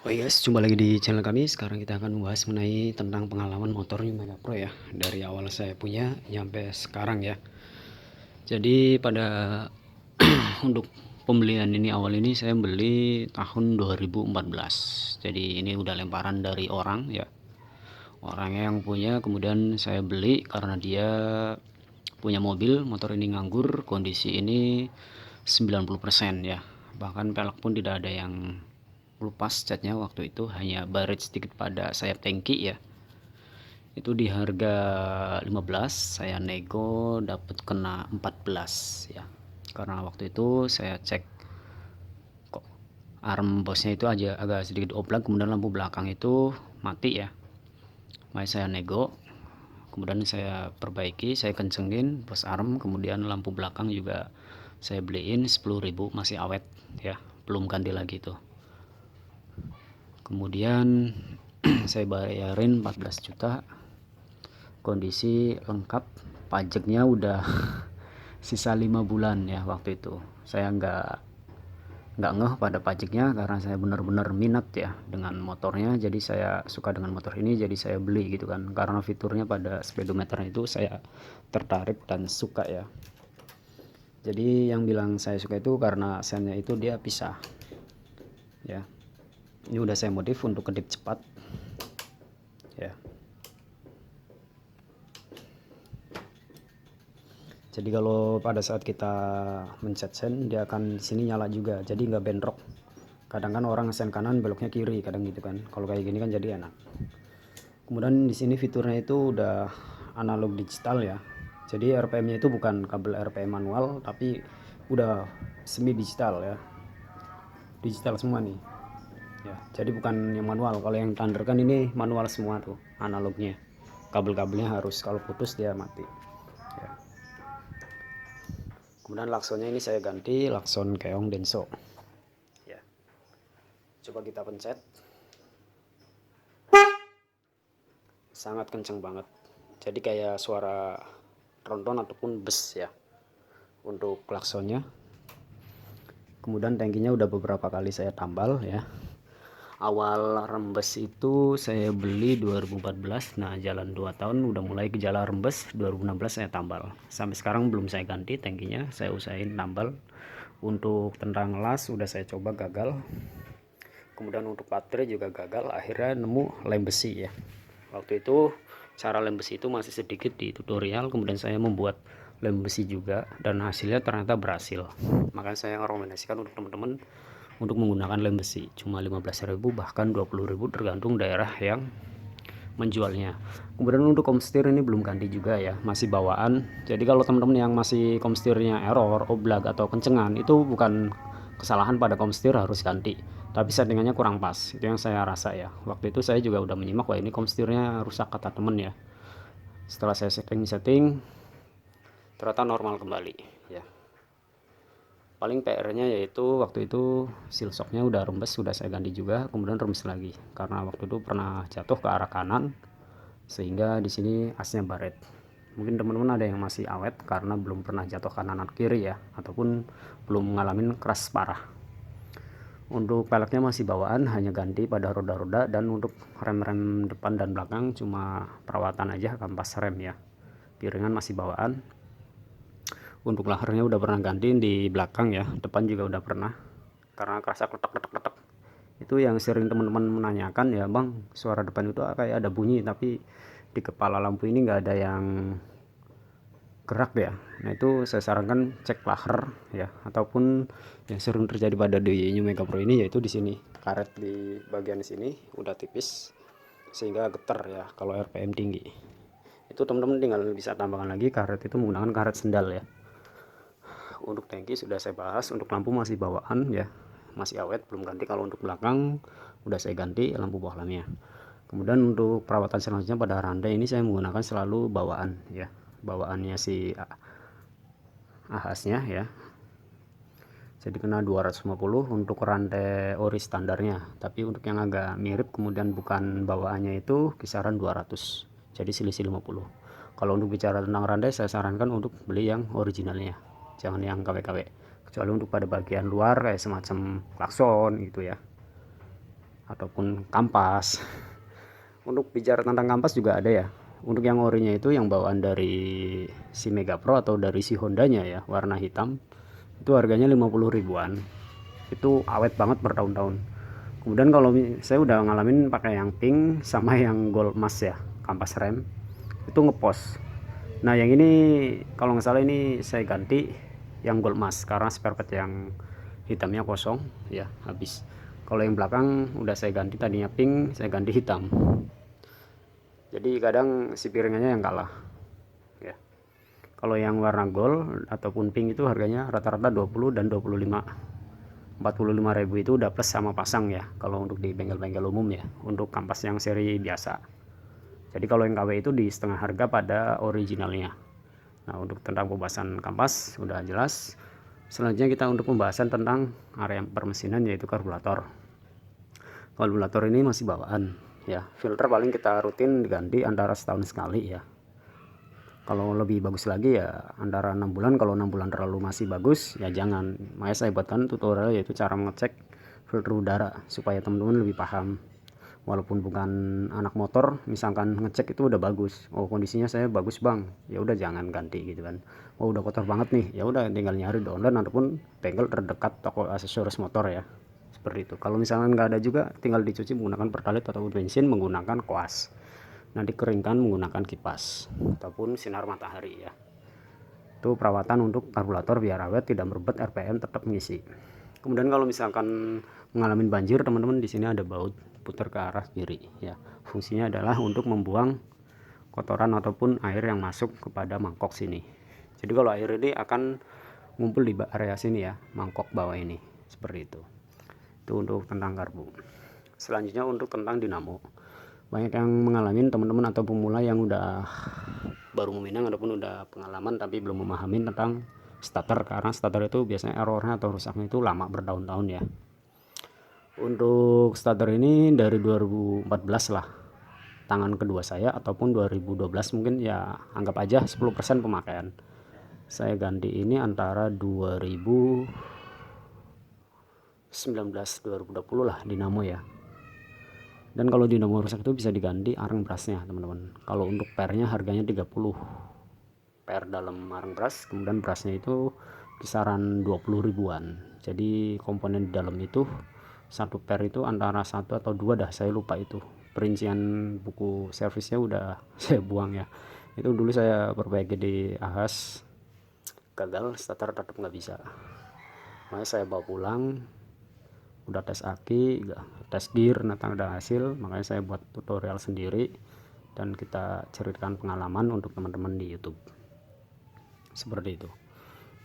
Oh yes, jumpa lagi di channel kami. Sekarang kita akan membahas mengenai tentang pengalaman motor New Mega Pro ya. Dari awal saya punya sampai sekarang ya. Jadi pada untuk pembelian ini awal ini saya beli tahun 2014. Jadi ini udah lemparan dari orang ya. Orang yang punya kemudian saya beli karena dia punya mobil, motor ini nganggur, kondisi ini 90% ya. Bahkan pelek pun tidak ada yang lepas catnya waktu itu, hanya baret sedikit pada sayap tangki ya. Itu di harga 15, saya nego dapat kena 14 ya. Karena waktu itu saya cek kok arm bosnya itu aja agak sedikit oblak, kemudian lampu belakang itu mati ya. Makanya saya nego, kemudian saya perbaiki, saya kencengin bos arm, kemudian lampu belakang juga saya beliin 10.000 masih awet ya, belum ganti lagi tuh. Kemudian saya bayarin 14 juta, kondisi lengkap, pajaknya udah sisa 5 bulan ya. Waktu itu saya nggak ngeh pada pajaknya karena saya benar-benar minat ya dengan motornya, jadi saya suka dengan motor ini, jadi saya beli gitu kan, karena fiturnya pada speedometernya itu saya tertarik dan suka ya. Jadi yang bilang saya suka itu karena sennya itu dia pisah ya. Ini udah saya modif untuk kedip cepat ya. Jadi kalau pada saat kita mencet sen, dia akan di sini nyala juga, jadi nggak bentrok. Kadang kan orang sen kanan beloknya kiri kadang gitu kan, kalau kayak gini kan jadi enak. Kemudian di sini fiturnya itu udah analog digital ya, jadi RPM-nya itu bukan kabel RPM manual tapi udah semi digital ya, digital semua nih ya. Jadi bukan yang manual, kalau yang Thunder kan ini manual semua tuh analognya, kabel-kabelnya harus kalau putus dia mati ya. Kemudian laksonnya ini saya ganti lakson Keong Denso ya. Coba kita pencet, sangat kenceng banget, jadi kayak suara tronton ataupun bus ya untuk klaksonnya. Kemudian tangkinya udah beberapa kali saya tambal ya. Awal rembes itu saya beli 2014, nah jalan 2 tahun udah mulai gejala rembes. 2016 saya tambal, sampai sekarang belum saya ganti tangkinya, saya usahain tambal. Untuk tentang las udah saya coba gagal, kemudian untuk baterai juga gagal, akhirnya nemu lem besi ya. Waktu itu cara lem besi itu masih sedikit di tutorial, kemudian saya membuat lem besi juga dan hasilnya ternyata berhasil. Makanya saya rekomendasikan untuk teman-teman untuk menggunakan lem besi, cuma 15.000 bahkan 20.000 tergantung daerah yang menjualnya. Kemudian untuk komstir ini belum ganti juga ya, masih bawaan. Jadi kalau teman-teman yang masih komstirnya error, oblak atau kencengan, itu bukan kesalahan pada komstir harus ganti, tapi settingannya kurang pas, itu yang saya rasa ya. Waktu itu saya juga udah menyimak, wah ini komstirnya rusak kata temen ya. Setelah saya setting ternyata normal kembali ya. Paling PR-nya yaitu waktu itu seal shocknya udah rembes, sudah saya ganti juga, kemudian rembes lagi karena waktu itu pernah jatuh ke arah kanan sehingga di sini asnya baret. Mungkin teman-teman ada yang masih awet karena belum pernah jatuh kanan atau kiri ya, ataupun belum ngalamin keras parah. Untuk peleknya masih bawaan, hanya ganti pada roda-roda, dan untuk rem-rem depan dan belakang cuma perawatan aja, kampas rem ya. Piringan masih bawaan. Untuk lahernya udah pernah ganti di belakang ya, depan juga udah pernah, karena kerasa kletek-kletek. Itu yang sering teman-teman menanyakan ya, bang suara depan itu kayak ada bunyi tapi di kepala lampu ini nggak ada yang gerak ya. Nah itu saya sarankan cek laher ya, ataupun yang sering terjadi pada di New Mega Pro ini yaitu di sini karet di bagian sini udah tipis sehingga getar ya kalau RPM tinggi. Itu teman-teman tinggal bisa tambahkan lagi karet itu menggunakan karet sendal ya. Untuk tangki sudah saya bahas, untuk lampu masih bawaan ya, masih awet belum ganti. Kalau untuk belakang udah saya ganti lampu bohlamnya. Kemudian untuk perawatan selanjutnya pada rantai ini saya menggunakan selalu bawaan ya, bawaannya si ahasnya ya. Jadi kena 250 untuk rantai ori standarnya, tapi untuk yang agak mirip kemudian bukan bawaannya itu kisaran 200, jadi selisih 50. Kalau untuk bicara tentang rantai saya sarankan untuk beli yang originalnya, jangan yang KW-KW, kecuali untuk pada bagian luar kayak semacam klakson gitu ya. ataupun kampas. Untuk bicara tentang kampas juga ada ya. Untuk yang orinya itu yang bawaan dari si Mega Pro atau dari si Hondanya ya, warna hitam, itu harganya 50 ribuan. Itu awet banget bertahun-tahun. Kemudian kalau saya udah ngalamin pakai yang pink sama yang gold mask ya, kampas rem itu ngepos. Nah yang ini kalau nggak salah ini saya ganti yang gold mask karena spare part yang hitamnya kosong ya, habis. Kalau yang belakang udah saya ganti, tadinya pink saya ganti hitam. Jadi kadang si piringannya yang kalah ya. Kalau yang warna gold ataupun pink itu harganya rata-rata 20 dan 25. 45 ribu itu udah plus sama pasang ya kalau untuk di bengkel-bengkel umum ya, untuk kampas yang seri biasa. Jadi kalau yang KW itu di setengah harga pada originalnya. Nah untuk tentang pembahasan kampas udah jelas. Selanjutnya kita untuk pembahasan tentang area permesinan, yaitu karburator. Karburator ini masih bawaan ya, filter paling kita rutin diganti antara setahun sekali ya. Kalau lebih bagus lagi ya antara 6 bulan. Kalau 6 bulan terlalu masih bagus ya jangan. Makanya saya buatkan tutorial yaitu cara mengecek filter udara supaya teman-teman lebih paham. Walaupun bukan anak motor, misalkan ngecek itu udah bagus, oh kondisinya saya bagus bang, ya udah jangan ganti gitu kan. Oh udah kotor banget nih, ya udah tinggal nyari di online ataupun bengkel terdekat toko aksesoris motor ya, seperti itu. Kalau misalkan nggak ada juga, tinggal dicuci menggunakan pertalite atau bensin menggunakan koas. Nanti keringkan menggunakan kipas ataupun sinar matahari ya. Itu perawatan untuk karburator biar awet, tidak merebet, RPM tetap mengisi. Kemudian kalau misalkan mengalami banjir, teman-teman di sini ada baut putar ke arah kiri ya. Fungsinya adalah untuk membuang kotoran ataupun air yang masuk kepada mangkok sini. Jadi kalau air ini akan ngumpul di area sini ya, mangkok bawah ini, seperti itu. Itu untuk tentang karbu. Selanjutnya untuk tentang dinamo. Banyak yang mengalami teman-teman atau pemula yang udah baru meminang ataupun udah pengalaman tapi belum memahami tentang starter, karena starter itu biasanya errornya atau rusaknya itu lama bertahun-tahun ya. Untuk starter ini dari 2014 lah tangan kedua saya, ataupun 2012 mungkin ya, anggap aja 10% pemakaian. Saya ganti ini antara 2019-2020 lah dinamo ya. Dan kalau dinamo rusak itu bisa diganti arang brasnya teman-teman. Kalau untuk pernya harganya 30 per dalam arang bras, kemudian brasnya itu kisaran 20 ribuan. Jadi komponen di dalam itu satu per itu antara satu atau dua dah, saya lupa itu. Perincian buku servisnya udah saya buang ya. Itu dulu saya perbaiki di Ahas, gagal, starter tetap nggak bisa. Makanya saya bawa pulang, udah tes aki, tes gear, ternyata ada hasil. Makanya saya buat tutorial sendiri dan kita ceritakan pengalaman untuk teman-teman di YouTube, seperti itu.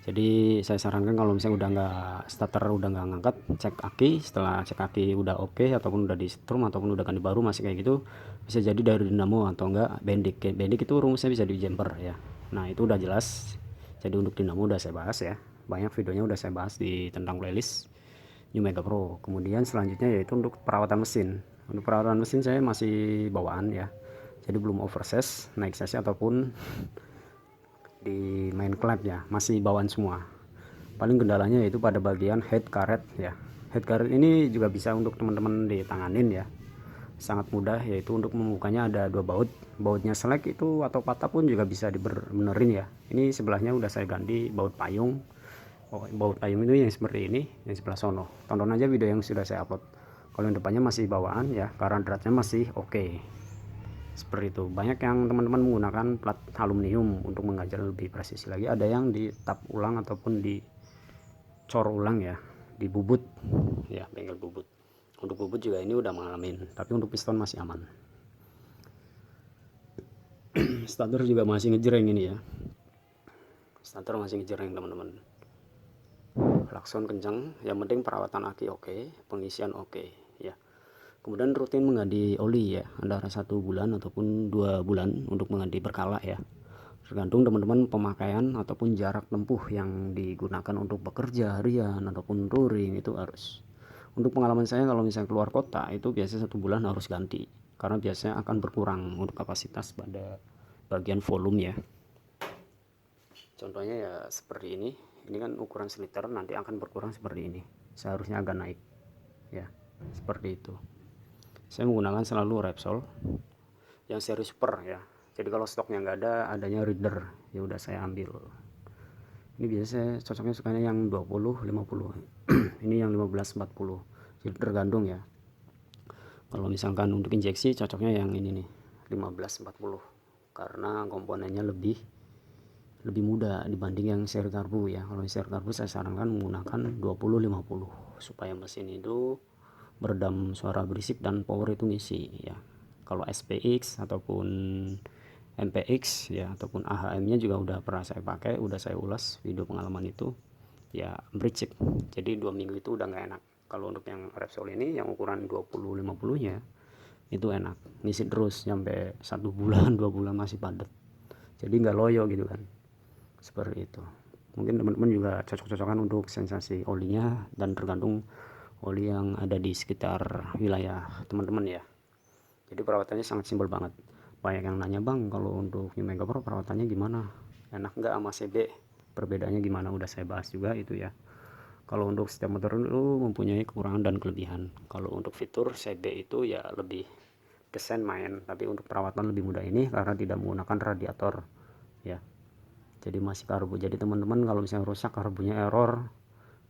Jadi saya sarankan kalau misalnya udah nggak starter, udah nggak ngangkat, cek aki. Setelah cek aki udah oke, ataupun udah di strum ataupun udah ganti baru masih kayak gitu, bisa jadi dari dinamo atau enggak bendik. Bendik itu rumusnya bisa di jumper ya. Nah itu udah jelas. Jadi untuk dinamo udah saya bahas ya, banyak videonya udah saya bahas di tentang playlist New Mega Pro. Kemudian selanjutnya yaitu untuk perawatan mesin. Untuk perawatan mesin saya masih bawaan ya, jadi belum oversize, naik sesi ataupun di main club ya, masih bawaan semua. Paling kendalanya yaitu pada bagian head karet ya. Head karet ini juga bisa untuk teman-teman ditanganin ya, sangat mudah, yaitu untuk membukanya ada dua baut. Bautnya selek itu atau patah pun juga bisa dibenerin ya. Ini sebelahnya udah saya ganti baut payung. Baut payung itu yang seperti ini, yang sebelah sono. Tonton aja video yang sudah saya upload. Kalau yang depannya masih bawaan ya, karena dratnya masih oke. Seperti itu. Banyak yang teman-teman menggunakan plat aluminium untuk mengajar lebih presisi lagi. Ada yang di tap ulang ataupun dicor ulang ya, di bubut ya, bengkel bubut. Untuk bubut juga ini udah mengalami, tapi untuk piston masih aman. Starter juga masih ngejreng ini ya, starter masih ngejreng teman-teman. Klakson kencang, yang penting perawatan aki oke, pengisian oke ya. Kemudian rutin mengganti oli ya, antara 1 bulan ataupun 2 bulan untuk mengganti berkala ya, tergantung teman-teman pemakaian ataupun jarak tempuh yang digunakan untuk bekerja harian ataupun touring. Itu harus, untuk pengalaman saya kalau misalnya keluar kota itu biasanya 1 bulan harus ganti, karena biasanya akan berkurang untuk kapasitas pada bagian volume ya. Contohnya ya seperti ini kan ukuran seliter, nanti akan berkurang seperti ini, seharusnya agak naik ya, seperti itu. saya menggunakan selalu Repsol yang seri super ya. Jadi kalau stoknya nggak ada, adanya Reader, ya udah saya ambil. Ini biasa saya cocoknya sukanya yang 20 50. Ini yang 15 40. Jadi tergantung ya. Kalau misalkan untuk injeksi cocoknya yang ini nih, 15 40. Karena komponennya lebih mudah dibanding yang seri karbu ya. Kalau seri karbu saya sarankan menggunakan 20 50 supaya mesin itu meredam suara berisik dan power itu ngisi ya. Kalau SPX ataupun MPX ya ataupun AHM-nya juga udah pernah saya pakai, udah saya ulas video pengalaman itu ya, berisik. Jadi 2 minggu itu udah nggak enak. Kalau untuk yang Repsol ini yang ukuran 20 50 nya itu enak, ngisi terus sampai 1 bulan 2 bulan masih padat, jadi nggak loyo gitu kan, seperti itu. Mungkin teman-teman juga cocok-cocokan untuk sensasi olinya dan tergantung oli yang ada di sekitar wilayah teman-teman ya. Jadi perawatannya sangat simpel banget. Banyak yang nanya, bang kalau untuk New Mega Pro perawatannya gimana, enak nggak sama CB, perbedaannya gimana, udah saya bahas juga itu ya. Kalau untuk setiap motor itu mempunyai kekurangan dan kelebihan. Kalau untuk fitur CB itu ya lebih desain main, tapi untuk perawatan lebih mudah ini karena tidak menggunakan radiator ya. Jadi masih karbu. Jadi teman-teman kalau misalnya rusak karbunya error,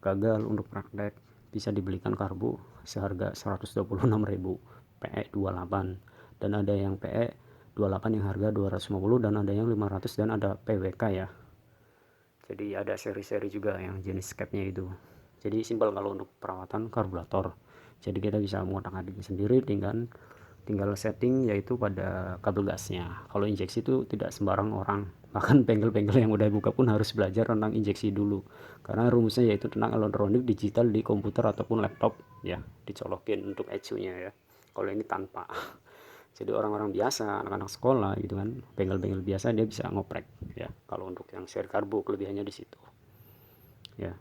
gagal untuk praktek, bisa dibelikan karbu seharga 126.000 PE 28, dan ada yang PE 28 yang harga 250, dan ada yang 500, dan ada PWK ya. Jadi ada seri-seri juga yang jenis capnya itu. Jadi simpel kalau untuk perawatan karburator. Jadi kita bisa mengotak-atik sendiri, tinggal setting yaitu pada kabel gasnya. Kalau injeksi itu tidak sembarang orang, bahkan bengkel-bengkel yang udah buka pun harus belajar tentang injeksi dulu, karena rumusnya yaitu tentang elektronik digital di komputer ataupun laptop ya, dicolokin untuk ECU-nya ya. Kalau ini tanpa. Jadi orang-orang biasa, anak-anak sekolah gitu kan, bengkel-bengkel biasa dia bisa ngoprek ya. Kalau untuk yang seri karbu kelebihannya di situ ya.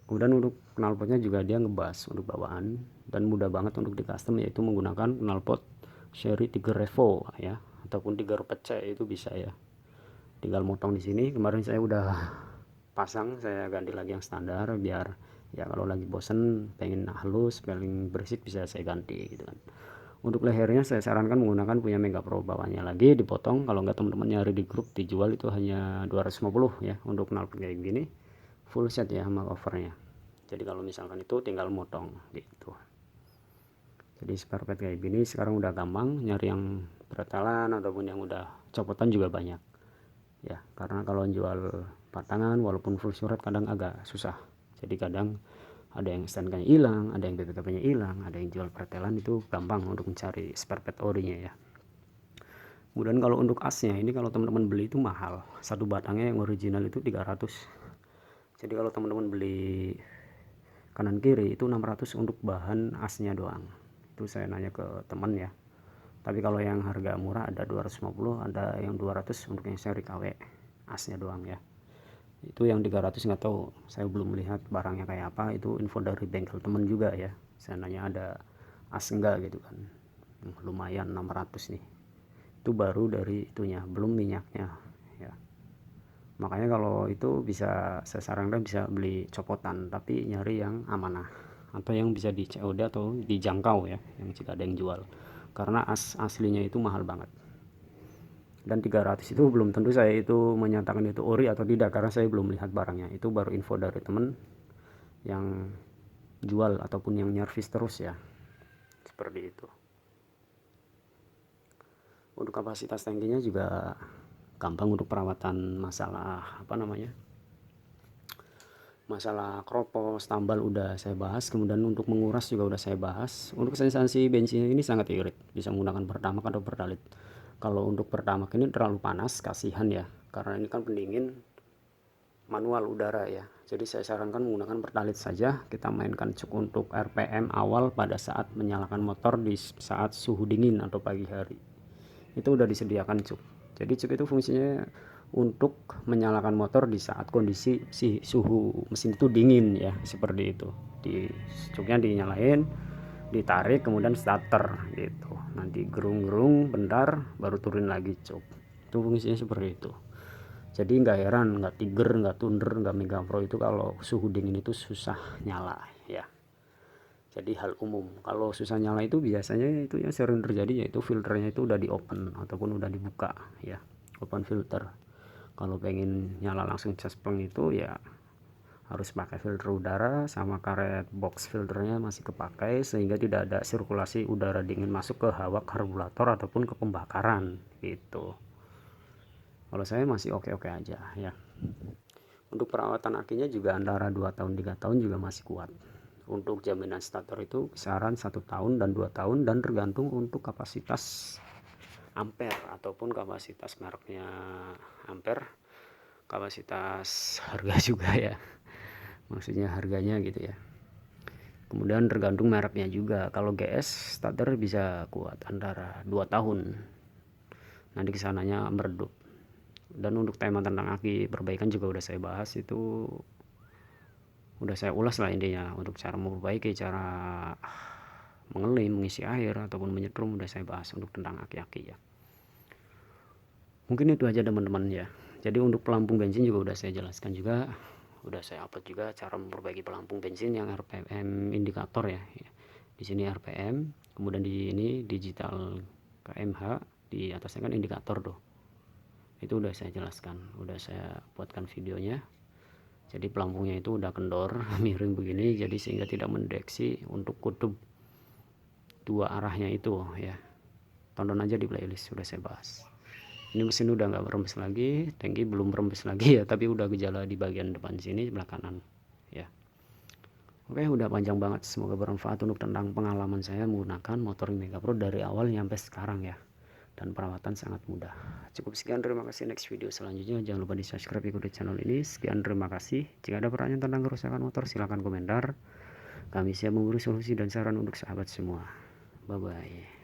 Kemudian untuk knalpotnya juga dia ngebas untuk bawaan dan mudah banget untuk di custom, yaitu menggunakan knalpot seri 3 Revo ya, ataupun 3 Repece itu bisa ya. Tinggal motong di sini. Kemarin saya udah pasang, saya ganti lagi yang standar biar ya kalau lagi bosen pengen halus pengen berisik bisa saya ganti gitu kan. Untuk lehernya saya sarankan menggunakan punya Mega Pro, bawahnya lagi dipotong. Kalau nggak teman-teman nyari di grup dijual itu hanya 250 ya untuk knalpot kayak gini, full set ya sama covernya. Jadi kalau misalkan itu tinggal motong gitu. Jadi spare part kayak gini sekarang udah gampang, nyari yang pretelan ataupun yang udah copotan juga banyak ya, karena kalau jual patangan walaupun full surat kadang agak susah. Jadi kadang ada yang STNK-nya hilang, ada yang BPKB-nya hilang, ada yang jual pretelan, itu gampang untuk mencari spare part orinya ya. Kemudian kalau untuk asnya ini kalau teman-teman beli itu mahal, satu batangnya yang original itu 300. Jadi kalau teman-teman beli kanan kiri itu 600 untuk bahan asnya doang. Itu saya nanya ke teman ya. Tapi kalau yang harga murah ada 250, ada yang 200 untuk yang seri KW asnya doang ya. Itu yang 300 nggak tahu, saya belum melihat barangnya kayak apa, itu info dari bengkel teman juga ya. Saya nanya ada as enggak gitu kan. Lumayan 600 nih. Itu baru dari itunya, belum minyaknya ya. Makanya kalau itu bisa saya sarankan bisa beli copotan, tapi nyari yang amanah atau yang bisa di COD atau dijangkau ya, yang jika ada yang jual, karena aslinya itu mahal banget. Dan 300 itu belum tentu saya itu menyatakan itu ori atau tidak, karena saya belum melihat barangnya. Itu baru info dari temen yang jual ataupun yang nyervis terus ya, seperti itu. Untuk kapasitas tangkinya juga gampang untuk perawatan, masalah apa namanya, masalah kropos tambal udah saya bahas. Kemudian untuk menguras juga udah saya bahas. Untuk sensasi bensinnya ini sangat irit, bisa menggunakan Pertamax atau Pertalite. Kalau untuk Pertamax ini terlalu panas, kasihan ya, karena ini kan pendingin manual udara ya. Jadi saya sarankan menggunakan Pertalite saja. Kita mainkan cuk untuk RPM awal pada saat menyalakan motor di saat suhu dingin atau pagi hari. Itu udah disediakan cuk. Jadi cuk itu fungsinya untuk menyalakan motor di saat kondisi si suhu mesin itu dingin ya, seperti itu. Di cuknya dinyalain, ditarik, kemudian starter gitu. Nanti gerung-gerung bentar baru turun lagi cuk. Itu fungsinya seperti itu. Jadi nggak heran, nggak Tiger, nggak Thunder, nggak Mega Pro itu kalau suhu dingin itu susah nyala ya. jadi hal umum. Kalau susah nyala itu biasanya itu yang sering terjadi, yaitu filternya itu udah di open ataupun udah dibuka ya, open filter. Kalau pengen nyala langsung cespleng itu ya harus pakai filter udara, sama karet box filternya masih kepakai, sehingga tidak ada sirkulasi udara dingin masuk ke hawa karburator ataupun ke pembakaran gitu. Kalau saya masih oke-oke aja ya. Untuk perawatan akinya juga antara 2 tahun 3 tahun juga masih kuat. Untuk jaminan starter itu kisaran 1 tahun dan 2 tahun, dan tergantung untuk kapasitas ampere ataupun kapasitas mereknya ampere, kapasitas harga juga ya, maksudnya harganya gitu ya. Kemudian tergantung mereknya juga. Kalau GS starter bisa kuat antara 2 tahun, nanti kesananya meredup. Dan untuk tema tentang aki perbaikan juga udah saya bahas, itu udah saya ulas lah intinya. Untuk cara memperbaiki, cara mengelim, mengisi air ataupun menyetrum udah saya bahas untuk tentang aki-aki ya. Mungkin itu aja teman-teman ya. Jadi untuk pelampung bensin juga udah saya jelaskan juga, udah saya upload juga cara memperbaiki pelampung bensin yang RPM indikator ya. Di sini RPM, kemudian di ini digital kmh, di atasnya kan indikator tuh. Itu udah saya jelaskan, udah saya buatkan videonya. Jadi pelampungnya itu udah kendor miring begini, jadi sehingga tidak mendeteksi untuk kutub dua arahnya itu ya. Tonton aja di playlist, sudah saya bahas. Ini mesin udah nggak merembes lagi, tangki belum merembes lagi ya, tapi udah gejala di bagian depan sini sebelah kanan ya. Oke, udah panjang banget, semoga bermanfaat untuk tentang pengalaman saya menggunakan motor Mega Pro dari awal sampai sekarang ya. Dan perawatan sangat mudah. Cukup sekian, terima kasih. Next video selanjutnya jangan lupa di subscribe, ikuti channel ini. Sekian, terima kasih. Jika ada pertanyaan tentang kerusakan motor silahkan komentar, kami siap memberi solusi dan saran untuk sahabat semua. Bye bye.